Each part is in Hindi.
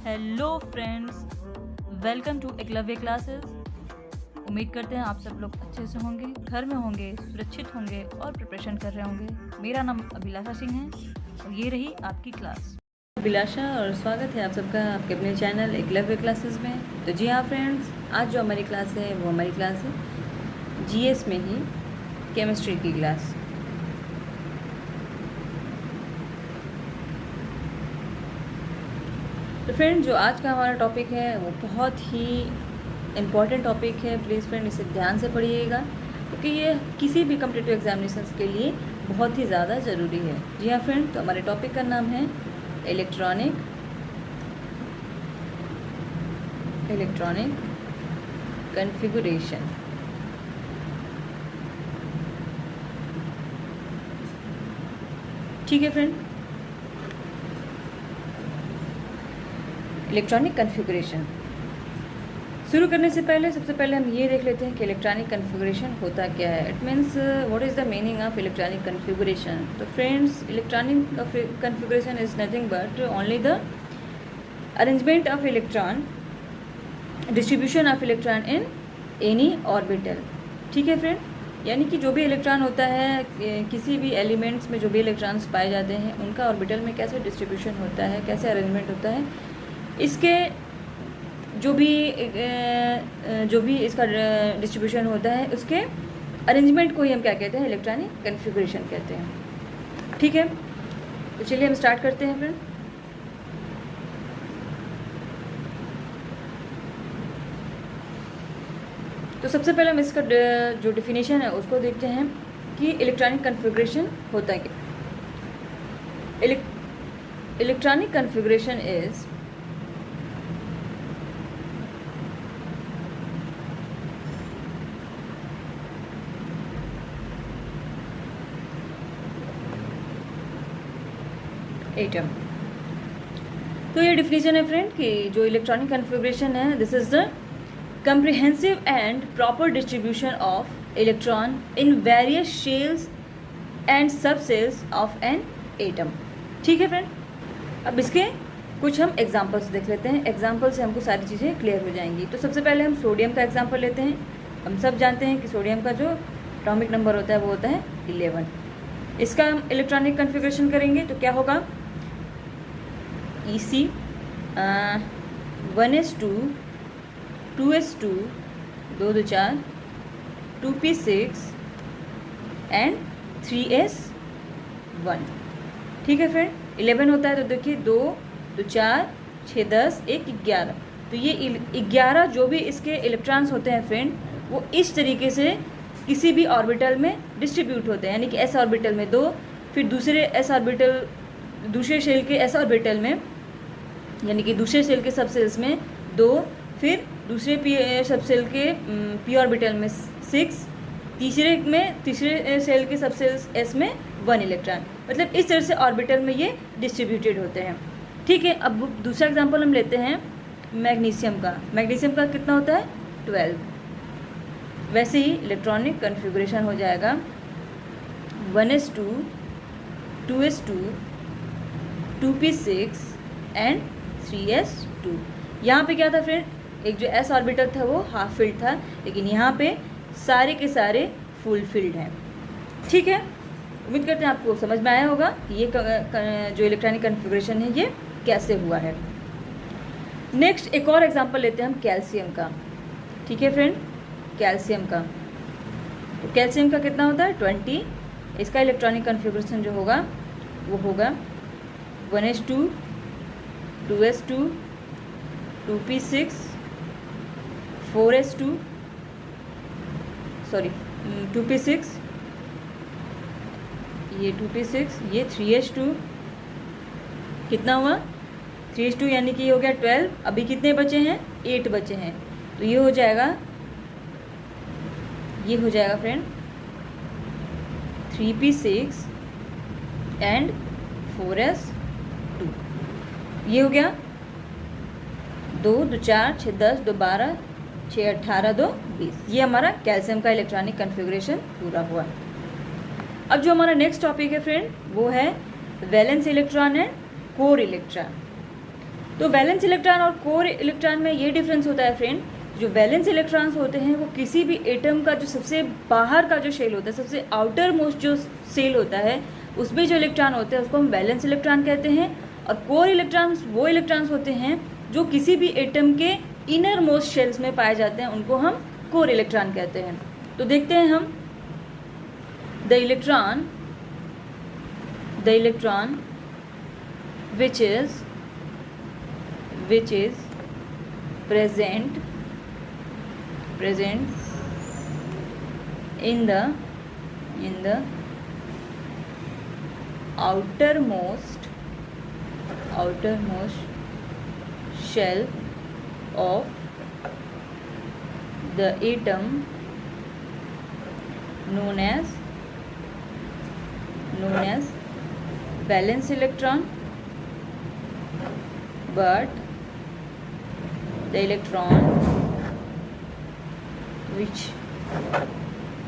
Hello friends, welcome to Eklavya classes. उम्मीद करते हैं आप सब लोग अच्छे से होंगे, घर में होंगे, सुरक्षित होंगे और प्रिपरेशन कर रहे होंगे। मेरा नाम अभिलाषा सिंह है और ये रही आपकी क्लास। अभिलाषा और स्वागत है आप सबका आपके अपने चैनल एकलव्य क्लासेस में। तो जी हाँ फ्रेंड्स, आज जो हमारी क्लास है वो हमारी क्लास है जीएस में ही केमिस्ट्री की क्लास। तो फ्रेंड, जो आज का हमारा टॉपिक है वो बहुत ही इम्पॉर्टेंट टॉपिक है। प्लीज़ फ्रेंड, इसे ध्यान से पढ़िएगा क्योंकि ये किसी भी कॉम्पिटिटिव एग्जामिनेशंस के लिए बहुत ही ज़्यादा ज़रूरी है। जी हाँ फ्रेंड, तो हमारे टॉपिक का नाम है इलेक्ट्रॉनिक कन्फिगुरेशन। ठीक है फ्रेंड, इलेक्ट्रॉनिक कन्फिगुरेशन शुरू करने से पहले सबसे पहले हम ये देख लेते हैं कि इलेक्ट्रॉनिक कन्फिगुरेशन होता क्या है। It means what is the meaning of electronic configuration. तो friends, electronic configuration is nothing but only the arrangement of electron, distribution of electron in any orbital. ठीक है फ्रेंड, यानी कि जो भी इलेक्ट्रॉन होता है, किसी भी एलिमेंट्स में जो भी इलेक्ट्रॉन्स पाए जाते हैं उनका ऑर्बिटल में कैसे डिस्ट्रीब्यूशन होता है, कैसे अरेंजमेंट होता है, इसके जो भी इसका डिस्ट्रीब्यूशन होता है उसके अरेंजमेंट को ही हम क्या कहते हैं, इलेक्ट्रॉनिक कन्फिगुरेशन कहते हैं। ठीक है, तो चलिए हम स्टार्ट करते हैं फ्रेंड। तो सबसे पहले हम इसका जो डिफिनेशन है उसको देखते हैं कि इलेक्ट्रॉनिक कन्फिगुरेशन होता है क्या। Electronic configuration is atom. तो ये डिफिनेशन है फ्रेंड कि जो इलेक्ट्रॉनिक कन्फिगुरेशन है, this is the comprehensive and proper distribution of electron in various shells and subcells of an atom। ठीक है फ्रेंड, अब इसके कुछ हम एग्जांपल्स देख लेते हैं। एग्जांपल से हमको सारी चीज़ें क्लियर हो जाएंगी। तो सबसे पहले हम सोडियम का एग्जांपल लेते हैं। हम सब जानते हैं कि सोडियम का जो एटॉमिक नंबर होता है वो होता है 11। इसका हम इलेक्ट्रॉनिक कन्फिगुरेशन करेंगे तो क्या होगा, EC 1s2 2s2 2 2 4 2p6 and 3s1। ठीक है फ्रेंड, 11 होता है तो देखिए 2 2 4 6 10 1 11। तो ये 11 जो भी इसके इलेक्ट्रॉन्स होते हैं फ्रेंड, वो इस तरीके से किसी भी ऑर्बिटल में डिस्ट्रीब्यूट होते हैं। यानी कि एस ऑर्बिटल में 2, फिर दूसरे शेल के एस ऑर्बिटल में, यानी कि दूसरे शेल के सबसेल्स में 2, फिर दूसरे सबसेल के पी ऑर्बिटल में 6, तीसरे सेल के सबसेल्स एस में 1 इलेक्ट्रॉन। मतलब इस तरह से ऑर्बिटल में ये डिस्ट्रीब्यूटेड होते हैं। ठीक है, अब दूसरा एग्जांपल हम लेते हैं मैग्नीशियम का। मैग्नीशियम का कितना होता है, 12। वैसे ही इलेक्ट्रॉनिक कन्फिगुरेशन हो जाएगा 1s2 2s2 2p6 and 3s2। यहाँ पे क्या था फ्रेंड, एक जो एस ऑर्बिटल था वो हाफ फिल्ड था, लेकिन यहाँ पे सारे के सारे फुल फिल्ड हैं। ठीक है, उम्मीद करते हैं आपको समझ में आया होगा कि ये जो इलेक्ट्रॉनिक कन्फिगुरेशन है ये कैसे हुआ है। नेक्स्ट एक और एग्जांपल लेते हैं हम कैल्शियम का। ठीक है फ्रेंड, कैल्शियम का, तो कैल्शियम का कितना होता है, 20। इसका इलेक्ट्रॉनिक कन्फिगुरेशन जो होगा वो होगा 1s2 2s2 2p6 4s2 2p6, ये 2p6, ये 3s2। कितना हुआ, 3s2 यानी कि ये हो गया 12। अभी कितने बचे हैं, 8 बचे हैं। तो ये हो जाएगा फ्रेंड 3p6 एंड 4s2। ये हो गया 2 2 4 6 10 2 12 6 18 2 20। ये हमारा कैल्शियम का इलेक्ट्रॉनिक कन्फिगुरेशन पूरा हुआ। अब जो हमारा नेक्स्ट टॉपिक है फ्रेंड वो है valence electron and core electron. तो वैलेंस इलेक्ट्रॉन और कोर इलेक्ट्रॉन में ये डिफरेंस होता है फ्रेंड, जो वैलेंस इलेक्ट्रॉन्स होते हैं वो किसी भी एटम का जो सबसे बाहर का जो शेल होता है, सबसे आउटर मोस्ट जो शेल होता है, उसमें जो इलेक्ट्रॉन होते हैं उसको हम वैलेंस इलेक्ट्रॉन कहते हैं। और कोर इलेक्ट्रॉन्स वो इलेक्ट्रॉन्स होते हैं जो किसी भी एटम के इनर मोस्ट शेल्स में पाए जाते हैं, उनको हम कोर इलेक्ट्रॉन कहते हैं। तो देखते हैं हम the electron which is present in the outermost shell of the atom known as valence electron, but the electron which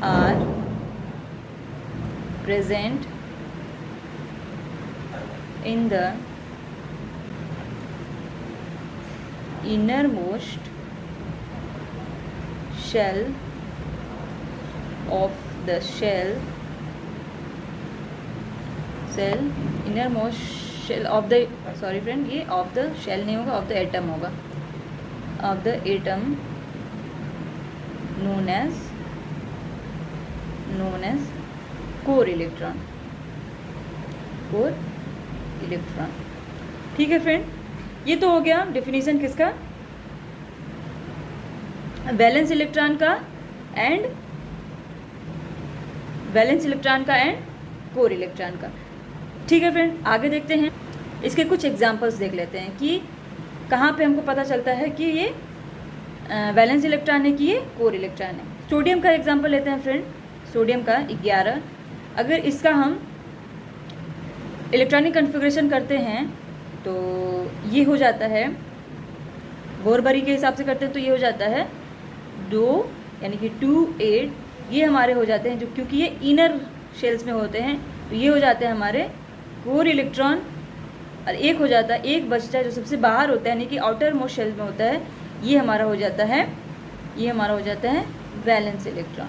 are present in the innermost shell of the innermost shell of the, sorry friend, ये ऑफ द शेल नहीं होगा, ऑफ द एटम होगा, of the atom known as core electron. ठीक है फ्रेंड, ये तो हो गया डेफिनेशन किसका, वैलेंस इलेक्ट्रॉन का एंड कोर इलेक्ट्रॉन का। ठीक है फ्रेंड, आगे देखते हैं, इसके कुछ एग्जांपल्स देख लेते हैं कि कहाँ पे हमको पता चलता है कि ये वैलेंस इलेक्ट्रॉन है कि ये कोर इलेक्ट्रॉन है। सोडियम का एग्जांपल लेते हैं फ्रेंड, सोडियम का 11। अगर इसका हम इलेक्ट्रॉनिक कन्फिग्रेशन करते हैं तो ये हो जाता है, बोरबरी के हिसाब से करते हैं तो ये हो जाता है 2 यानी कि 2 8, ये हमारे हो जाते हैं जो, क्योंकि ये इनर शेल्स में होते हैं तो ये हो जाते हैं हमारे कोर इलेक्ट्रॉन। और एक हो जाता है, एक बचता है जो सबसे बाहर होता है यानी कि आउटर मोस्ट शेल में होता है, ये हमारा हो जाता है वैलेंस इलेक्ट्रॉन।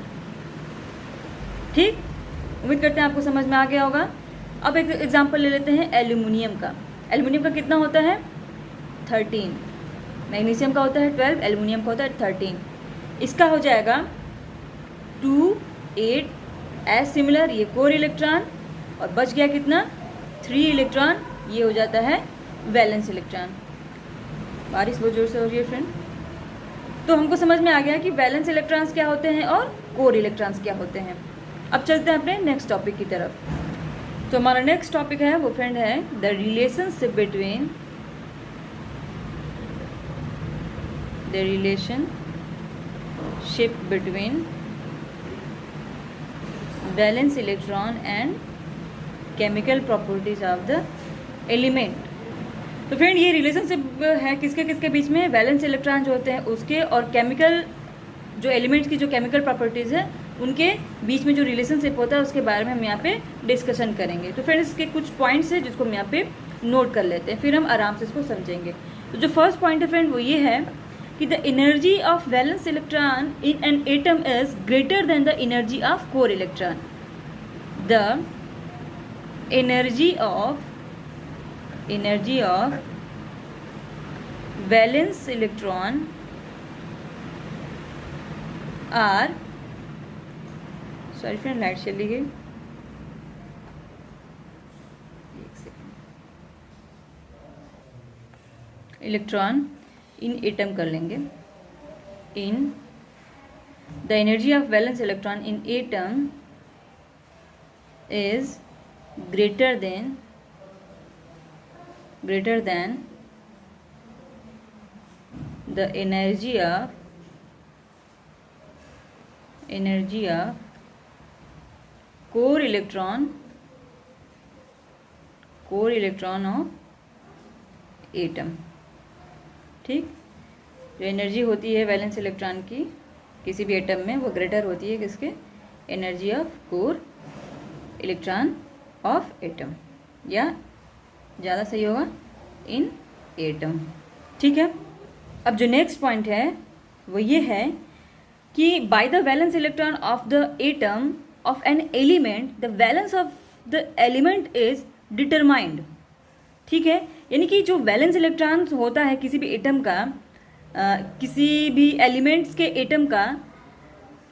ठीक, उम्मीद करते हैं आपको समझ में आ गया होगा। अब एक एग्जांपल ले लेते हैं एल्यूमिनियम का। एल्यूमिनियम का कितना होता है 13, मैग्नीशियम का होता है 12, एल्यूमिनियम का होता है 13। इसका हो जाएगा 2 8 एज सिमिलर, ये कोर इलेक्ट्रॉन, और बच गया कितना 3 इलेक्ट्रॉन, ये हो जाता है वैलेंस इलेक्ट्रॉन। बारिश बहुत जोर से हो रही है फ्रेंड। तो हमको समझ में आ गया कि वैलेंस इलेक्ट्रॉन्स क्या होते हैं और कोर इलेक्ट्रॉन्स क्या होते हैं। अब चलते हैं अपने नेक्स्ट टॉपिक की तरफ। तो हमारा नेक्स्ट टॉपिक है वो फ्रेंड है the relationship between valence electron and chemical properties of the element. तो फ्रेंड ये रिलेशनशिप है किसके बीच में, वैलेंस इलेक्ट्रॉन जो होते हैं उसके और केमिकल जो एलिमेंट्स की जो केमिकल प्रॉपर्टीज़ है उनके बीच में जो रिलेशनशिप होता है उसके बारे में हम यहाँ पे डिस्कशन करेंगे। तो फ्रेंड्स इसके कुछ पॉइंट्स हैं जिसको हम यहाँ पे नोट कर लेते हैं, फिर हम आराम से इसको समझेंगे। तो जो फर्स्ट पॉइंट है फ्रेंड वो ये है कि the energy of valence electron in an atom is greater than the energy of core electron. The energy of valence electron are, sorry friend light चली गई, एक सेकेंड, इलेक्ट्रॉन इन एटम कर लेंगे। In the energy of valence electron in atom is greater than the energy of core electron of atom। ठीक, जो एनर्जी होती है वैलेंस इलेक्ट्रॉन की किसी भी एटम में वो ग्रेटर होती है किसके, energy of core electron of atom, या ज़्यादा सही होगा इन एटम। ठीक है। अब जो नेक्स्ट पॉइंट है वो ये है कि by the valence electron of the atom of an element the valence of the element is determined. ठीक है, यानी कि जो वैलेंस इलेक्ट्रॉन होता है किसी भी एटम का, किसी भी एलिमेंट्स के एटम का,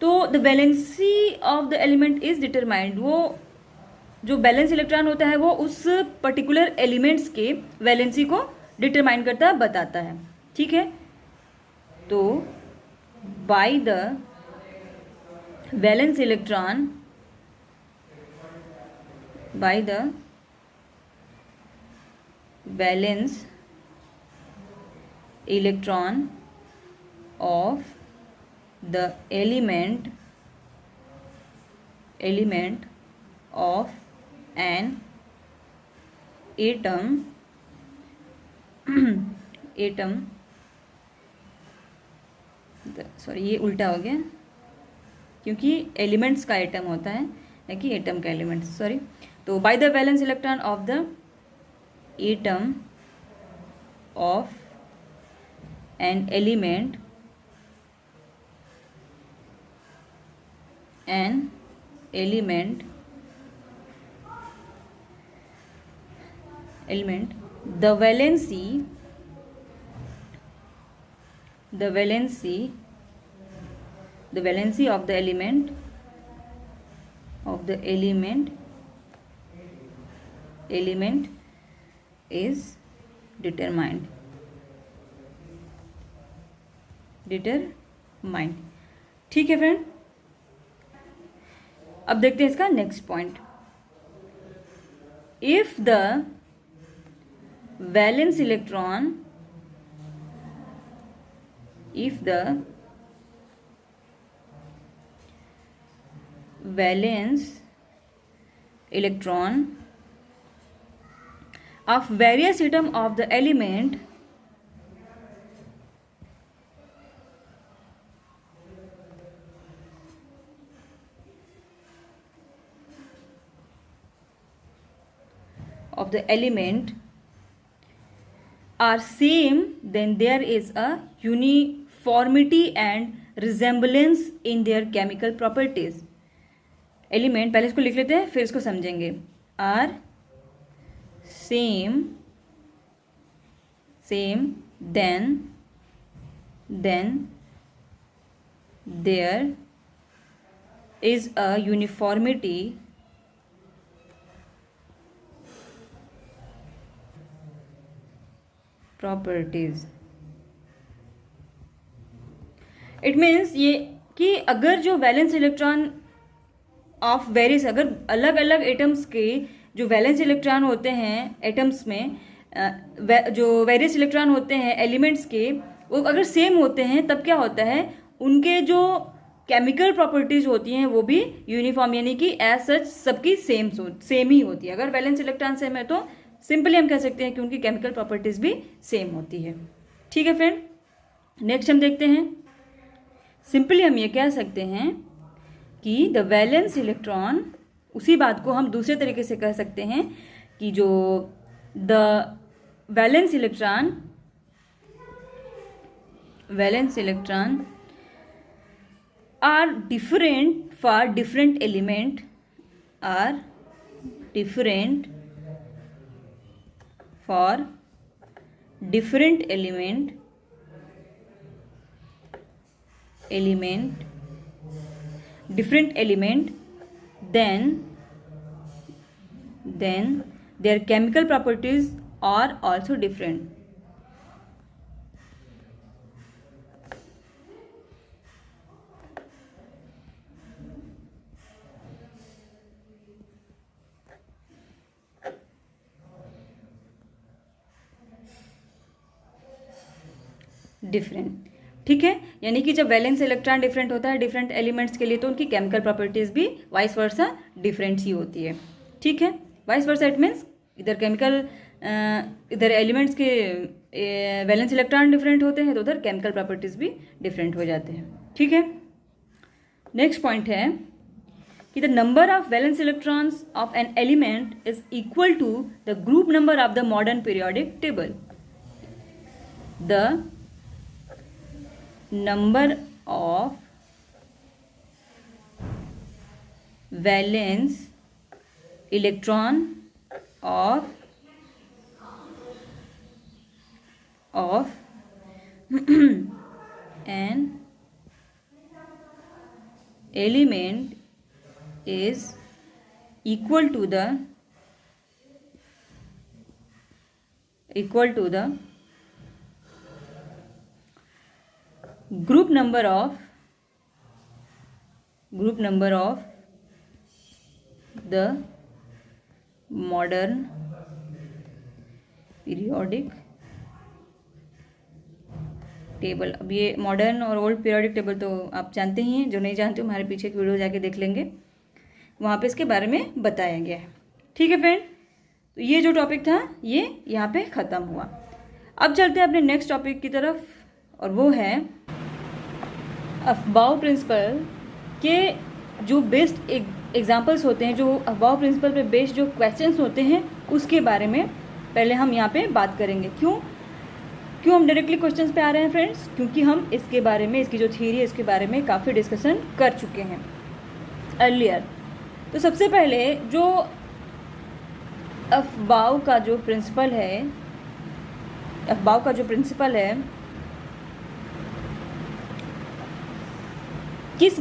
तो the valency of the element is determined. वो जो बैलेंस इलेक्ट्रॉन होता है वो उस पर्टिकुलर एलिमेंट्स के वैलेंसी को डिटरमाइन करता है, बताता है। ठीक है, तो by the valence electron, by the valence electron of the element of an atom sorry ये उल्टा हो गया क्योंकि एलिमेंट्स का एटम होता है ना कि एटम का एलिमेंट्स, सॉरी। तो by the valence electron of the atom of an element the valency of the element is determined। ठीक है फ्रेंड, अब देखते हैं इसका next point. If the valence electron of various atom of the element are same, then there is a uniformity and resemblance in their chemical properties। Element, पहले इसको लिख लेते हैं फिर इसको समझेंगे। Are same then there is a uniformity properties. It means ये कि अगर जो वैलेंस इलेक्ट्रॉन ऑफ वेरियस, अगर अलग अलग एटम्स के जो वैलेंस इलेक्ट्रॉन होते हैं एटम्स में, जो वेरियस इलेक्ट्रॉन होते हैं एलिमेंट्स के, वो अगर सेम होते हैं तब क्या होता है, उनके जो केमिकल प्रॉपर्टीज होती हैं वो भी यूनिफॉर्म, यानी कि एज सच सबकी सेम ही होती है। अगर वैलेंस इलेक्ट्रॉन सेम है तो सिंपली हम कह सकते हैं कि उनकी केमिकल प्रॉपर्टीज भी सेम होती है। ठीक है फ्रेंड, नेक्स्ट हम देखते हैं। सिंपली हम ये कह सकते हैं कि द वैलेंस इलेक्ट्रॉन, उसी बात को हम दूसरे तरीके से कह सकते हैं कि जो the valence electron are different for different element, are different for different element then their chemical properties are also different। Different, ठीक है, यानी कि जब वैलेंस इलेक्ट्रॉन डिफरेंट होता है डिफरेंट एलिमेंट्स के लिए तो उनकी केमिकल प्रॉपर्टीज भी वाइस वर्सा डिफरेंट ही होती है। ठीक है, वाइस वर्सा इट मीन्स इधर केमिकल, इधर एलिमेंट्स के वैलेंस इलेक्ट्रॉन डिफरेंट होते हैं तो उधर केमिकल प्रॉपर्टीज भी डिफरेंट हो जाते हैं। ठीक है, नेक्स्ट पॉइंट है कि the number of valence electrons of an element is equal to the group number of the modern periodic table. the number of valence electron of an element is equal to the group number of the modern periodic table. अब ये मॉडर्न और ओल्ड पीरियोडिक टेबल तो आप जानते ही हैं, जो नहीं जानते हमारे पीछे एक वीडियो जाके देख लेंगे, वहाँ पे इसके बारे में बताया गया है। ठीक है फ्रेंड, तो ये जो टॉपिक था ये यहाँ पे ख़त्म हुआ। अब चलते हैं अपने नेक्स्ट टॉपिक की तरफ, और वो है अफबाउ प्रिंसिपल के जो बेस्ड एग्जाम्पल्स होते हैं, जो अफबाउ प्रिंसिपल पे बेस्ड जो क्वेश्चंस होते हैं उसके बारे में पहले हम यहाँ पे बात करेंगे। क्यों हम डायरेक्टली क्वेश्चंस पे आ रहे हैं फ्रेंड्स? क्योंकि हम इसके बारे में, इसकी जो थ्योरी है इसके बारे में काफ़ी डिस्कशन कर चुके हैं अर्लियर। तो सबसे पहले जो अफबाउ का जो प्रिंसिपल है, किस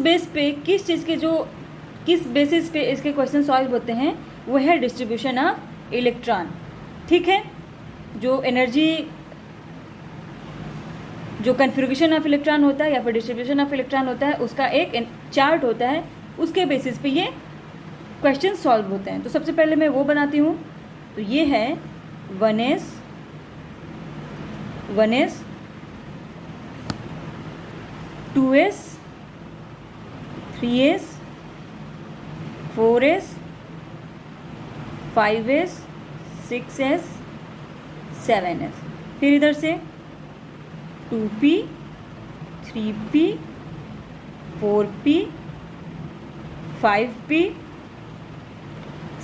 बेसिस पे इसके क्वेश्चन सॉल्व होते हैं, वो है डिस्ट्रीब्यूशन ऑफ इलेक्ट्रॉन। ठीक है, जो एनर्जी, जो कन्फिग्रेशन ऑफ इलेक्ट्रॉन होता है या फिर डिस्ट्रीब्यूशन ऑफ इलेक्ट्रॉन होता है, उसका एक चार्ट होता है, उसके बेसिस पे ये क्वेश्चन सॉल्व होते हैं। तो सबसे पहले मैं वो बनाती हूँ। तो ये है 1s 2s 3s 4s 5s 6s 7s। फिर इधर से 2p 3p 4p 5p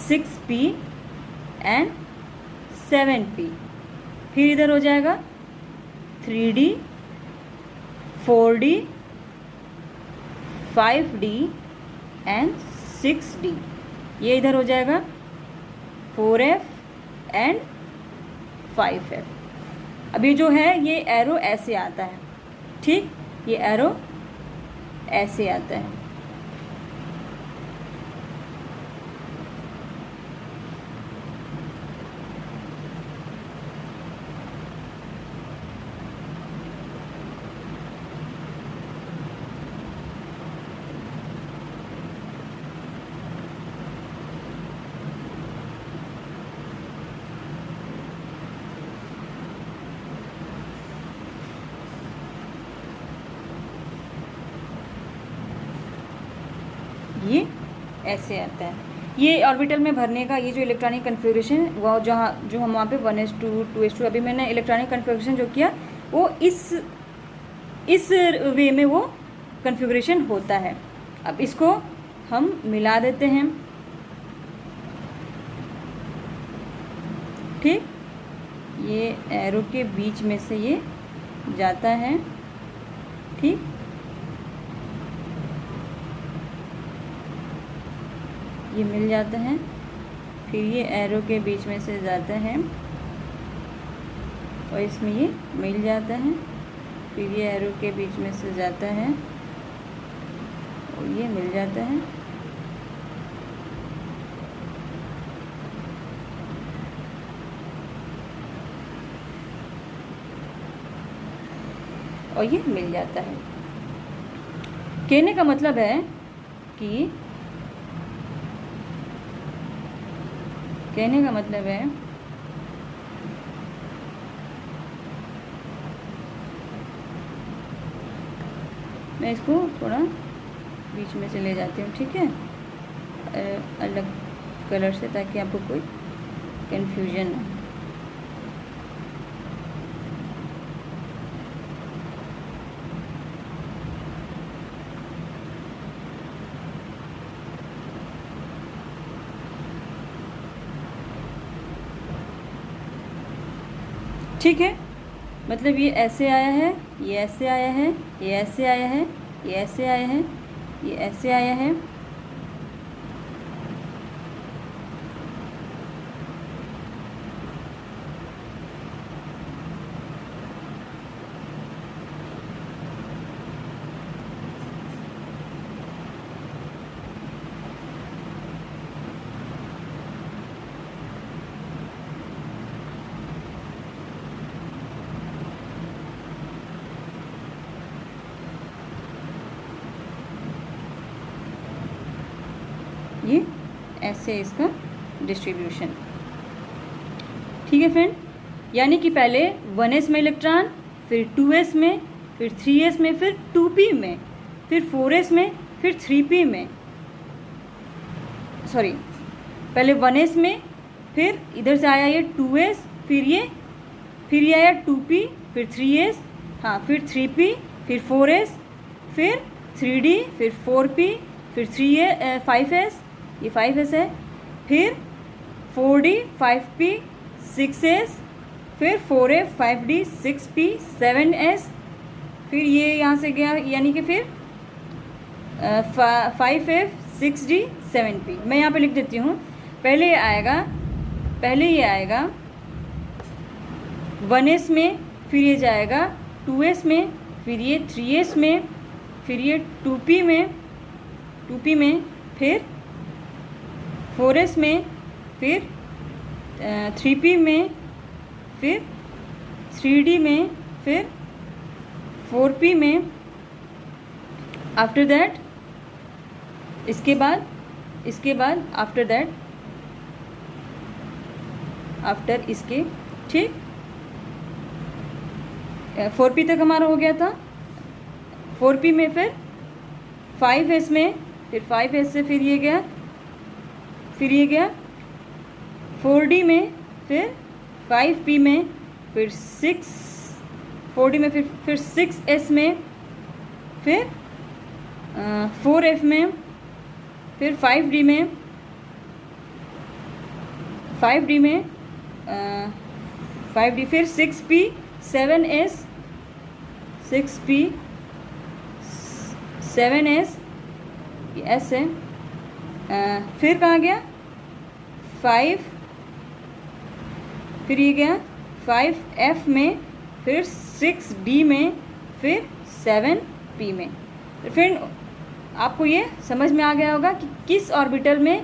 6p and 7p। फिर इधर हो जाएगा 3d 4d 5d and 6d। ये इधर हो जाएगा 4f एंड 5f। अभी जो है ये एरो ऐसे आता है, ठीक, ये एरो ऐसे आता है। ये ऐसे आता है। ये ऑर्बिटल में भरने का ये जो इलेक्ट्रॉनिक कन्फिग्रेशन, वो जो हम वहाँ पे 1s2 2s2, अभी मैंने इलेक्ट्रॉनिक कन्फिग्रेशन जो किया वो इस वे में वो कन्फिग्रेशन होता है। अब इसको हम मिला देते हैं, ठीक, ये एरो के बीच में से ये जाता है, ठीक, ये मिल जाता है। फिर ये एरो के बीच में से जाता है और इसमें ये मिल जाता है। फिर ये एरो के बीच में से जाता है और ये मिल जाता है। और ये मिल जाता है। कहने का मतलब है कि मैं इसको थोड़ा बीच में से ले जाती हूँ, ठीक है, अलग कलर से, ताकि आपको कोई कंफ्यूजन ना हो। ठीक है, मतलब ये ऐसे आया है, ये ऐसे आया है, ये ऐसे आया है, ये ऐसे आया है, ये ऐसे आया है। ये ऐसे है इसका डिस्ट्रीब्यूशन। ठीक है फ्रेंड, यानी कि पहले 1s में इलेक्ट्रॉन, फिर 2s में, फिर 3s में, फिर 2p में, फिर 4s में, फिर 3p में, सॉरी पहले 1s में, फिर इधर से आया ये 2s, फिर ये आया 2p, फिर 3s, हाँ फिर 3p, फिर 4s, फिर 3d, फिर 4p, फिर 5s, ये 5s है, फिर 4d, 5p, 6s, फिर 4a, 5d, 6p, 7s, फिर ये यहाँ से गया, यानी कि फिर 5f, 6d, 7p। मैं यहाँ पे लिख देती हूँ। पहले ये आएगा 1s में, फिर ये जाएगा 2s में, फिर ये 3s में, फिर ये 2p में, फिर 4s में, फिर 3p में, फिर 3d में, फिर 4p में। आफ्टर दैट इसके बाद आफ्टर इसके, ठीक 4p तक हमारा हो गया था। 4p में फिर 5s में, फिर 5s से फिर ये गया 4d में, फिर 5p में, फिर 4d में, फिर 6s में, फिर 4f में, फिर 5d में, 5d, फिर 6p, 7s, 6p, 7s, ये s है। फिर कहाँ गया 5, फिर ये गया 5f में, फिर 6d में, फिर 7p में। तो फ्रेंड आपको ये समझ में आ गया होगा कि किस ऑर्बिटल में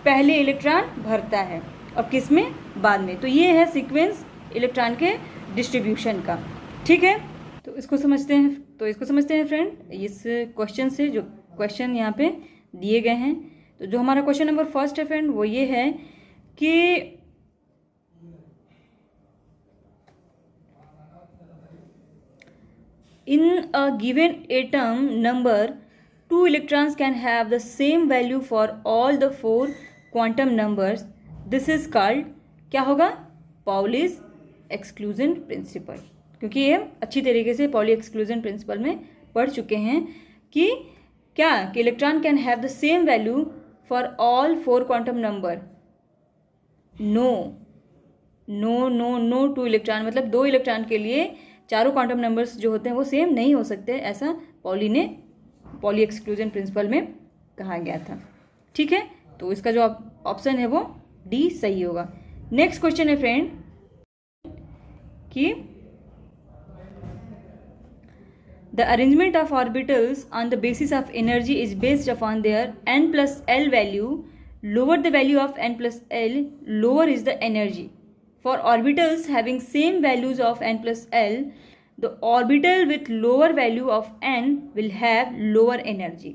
पहले इलेक्ट्रॉन भरता है और किस में बाद में। तो ये है सीक्वेंस इलेक्ट्रॉन के डिस्ट्रीब्यूशन का। ठीक है, तो इसको समझते हैं फ्रेंड इस क्वेश्चन से, जो क्वेश्चन यहाँ पे दिए गए हैं। तो जो हमारा क्वेश्चन नंबर फर्स्ट है फ्रेंड वो ये है कि in a given atom number 2 electrons can have the same value for all the 4 quantum numbers. This is called, क्या होगा, Pauli's exclusion principle। क्योंकि ये अच्छी तरीके से Pauli exclusion principle में पढ़ चुके हैं कि क्या कि electron can have the same value for all 4 quantum number. No two electron, मतलब 2 इलेक्ट्रॉन के लिए चारों क्वांटम नंबर्स जो होते हैं वो सेम नहीं हो सकते, ऐसा पॉली एक्सक्लूजन प्रिंसिपल में कहा गया था। ठीक है, तो इसका जो ऑप्शन है वो डी सही होगा। नेक्स्ट क्वेश्चन है फ्रेंड कि the arrangement of orbitals on the basis of energy is based upon their n+l value. Lower the value of n+l, lower is the energy. For orbitals having same values of n+l, the orbital with lower value of n will have lower energy।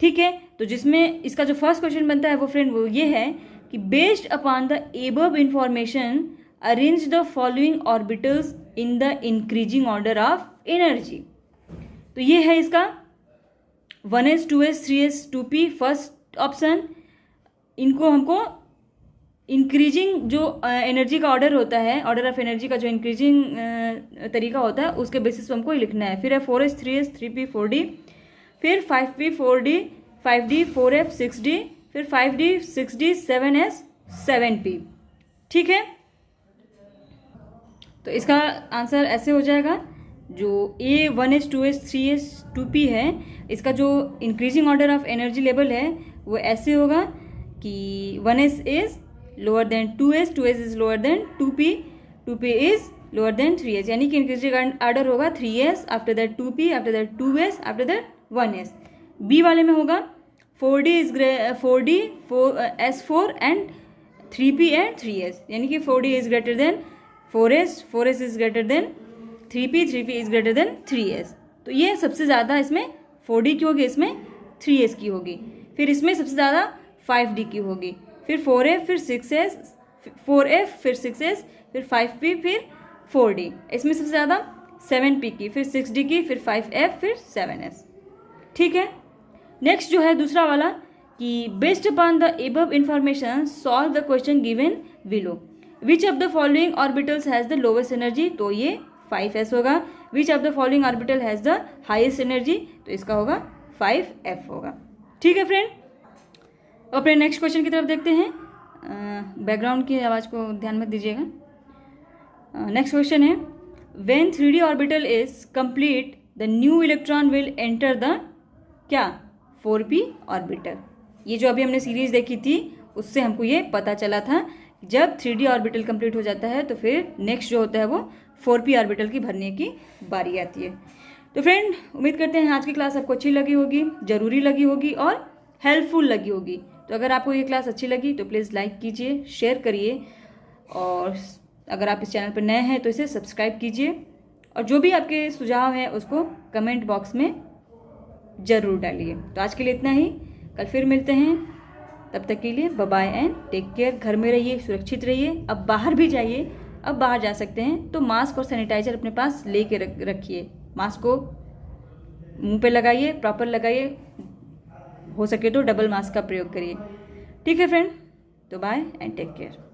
ठीक है, तो जिसमें इसका जो फर्स्ट क्वेश्चन बनता है वो फ्रेंड वो ये है कि based upon the above information arrange the following orbitals in the increasing order of energy. तो ये है इसका 1s 2s 3s 2p first option. इनको हमको इंक्रीजिंग जो एनर्जी का ऑर्डर होता है, ऑर्डर ऑफ एनर्जी का जो इंक्रीजिंग तरीका होता है उसके बेसिस पे हमको लिखना है। फिर है 4s 3s 3p 4d, फिर 5p 4d 5d 4f 6d, फिर 5d 6d 7s 7p। ठीक है, तो इसका आंसर ऐसे हो जाएगा, जो A 1s 2s 3s 2p है, इसका जो increasing order of energy level है वो ऐसे होगा कि 1s is lower than 2s, 2s is lower than 2p, 2p is lower than 3s, यानी कि इंक्रीजिंग ऑर्डर होगा 3s, after that 2p, after that 2s, after that 1s। B वाले में होगा 4d is 4d, S4 and 3p and 3s, यानी कि 4d is greater then 4s, 4s is greater then 3p, 3p is greater then 3s। तो ये सबसे ज़्यादा इसमें 4d की होगी, इसमें 3s की होगी। फिर इसमें सबसे ज़्यादा 5d की होगी, फिर 4f, फिर 6s, 4f, फिर 6s, फिर 5p, फिर 4d। इसमें सबसे ज़्यादा 7p की, फिर 6d की, फिर 5f, फिर 7s। ठीक है। नेक्स्ट जो है दूसरा वाला कि based upon the above information solve the question given below, which of the following orbitals has the lowest energy, तो ये 5s होगा। Which of the following orbital has the highest energy, तो इसका होगा 5f होगा। ठीक है फ्रेंड, अपने नेक्स्ट क्वेश्चन की तरफ देखते हैं। बैकग्राउंड की आवाज़ को ध्यान में दीजिएगा। नेक्स्ट क्वेश्चन है, when 3d orbital is complete the new electron will enter the क्या, 4p ऑर्बिटल। ये जो अभी हमने सीरीज देखी थी उससे हमको ये पता चला था, जब 3d ऑर्बिटल कंप्लीट हो जाता है तो फिर नेक्स्ट जो होता है वो 4p ऑर्बिटल की भरने की बारी आती है। तो फ्रेंड, उम्मीद करते हैं आज की क्लास आपको अच्छी लगी होगी, ज़रूरी लगी होगी और हेल्पफुल लगी होगी। तो अगर आपको ये क्लास अच्छी लगी तो प्लीज़ लाइक कीजिए, शेयर करिए, और अगर आप इस चैनल पर नए हैं तो इसे सब्सक्राइब कीजिए, और जो भी आपके सुझाव हैं उसको कमेंट बॉक्स में ज़रूर डालिए। तो आज के लिए इतना ही, कल फिर मिलते हैं, तब तक के लिए bye bye and take care. घर में रहिए, सुरक्षित रहिए। अब बाहर भी जाइए, अब बाहर जा सकते हैं तो मास्क और सैनिटाइजर अपने पास लेके रखिए। मास्क को मुंह पे लगाइए, प्रॉपर लगाइए, हो सके तो डबल मास्क का प्रयोग करिए। ठीक है फ्रेंड, तो बाय एंड टेक केयर।